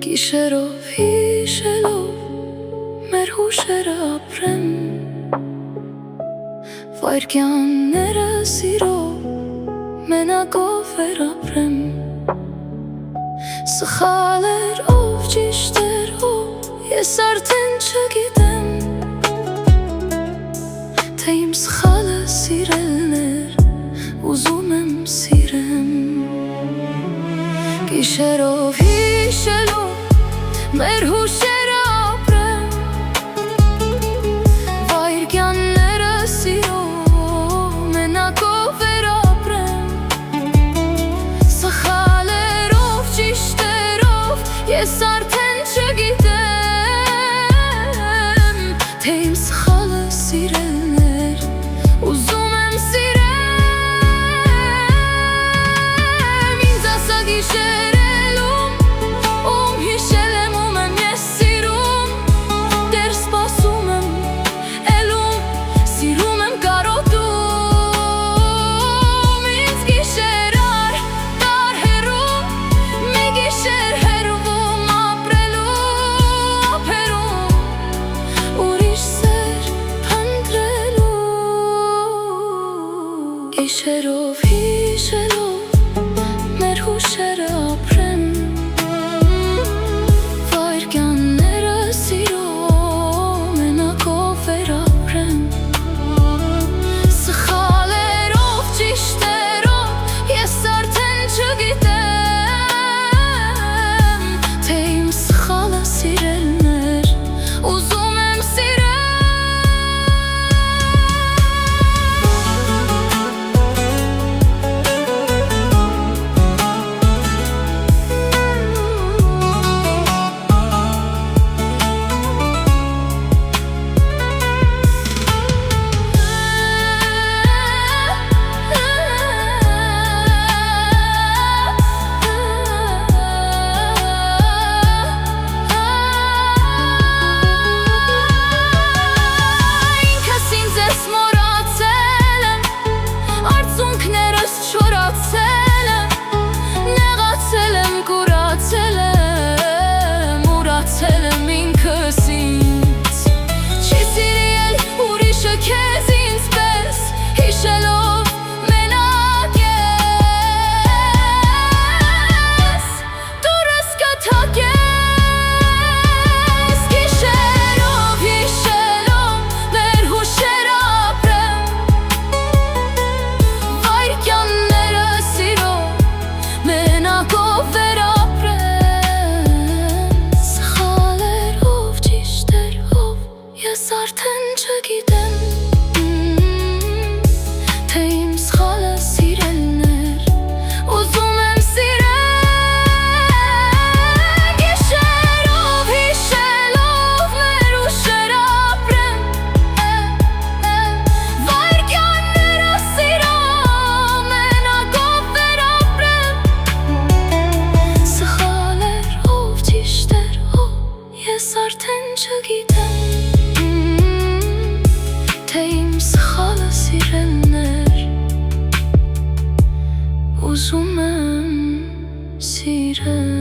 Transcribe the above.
Գիշերով հիշելով մեր հուշերը ապրեմ, վայրկյանները սիրով մենակով վերապրեմ, սխալ էր ով ճիշտ էր ով, ես արդեն չգիտեմ, թե իմ սխալը սիրելն էր, ուզում եմ սիրեմ։ Գիշերով հիշելով մեր հուշերը ապրեմ, վայրկյանները սիրով մենակով վերապրեմ, սխալ էր ով ճիշտ էր ով, ես արդեն չգիտեմ, թե իմ սխալը սիրելն էր, ուզում եմ սիրեմ։ Ինձ ասա գիշերելում, ում հիշել եմ, ում եմ ես սիրում, դեռ սպասում եմ, էլում, սիրում եմ կարոտում։ Ինձ գիշեր առ տար հեռու, մի գիշեր հեռվում ապրելու ափերում, ուրիշ սեր փնտրելու։ Գիշերով հիշելով մեր հուշերը ապրեմ, վայրկյանները սիրով մենակով վերապրեմ, սխալ էր ով ճիշտ էր ով, ես արդեն չգիտեմ, թե իմ սխալը սիրելն էր, ուզում եմ սիրեմ։ Ինքս ինձ ես մոռացել եմ, արցունքներս չորացել եմ, նեղացել եմ, կուրացել եմ, ուրացել եմ ինքս ինձ, չի սիրել ուրիշը քեզ ինձ պես, հիշելով մենակ ես, դուրս կթակես։ Գիշերով հիշելով մեր հուշերը ապրեմ, վայրկյանները սիրով մենակով վերապրեմ, սխալ էր ով ճիշտ էր ով, ես արդեն չգիտեմ, թե իմ սխալը սիրելն էր, ուզում եմ սիրեմ։ Գիշերով հիշելով մեր հուշերը ապրեմ, վայրկյանները սիրով մենակով վերապրեմ, սխալ էր ով ճիշտ էր ով, ես արդեն չգիտեմ, թե իմ սխալը սիրելն էր, ուզում եմ սիրեմ։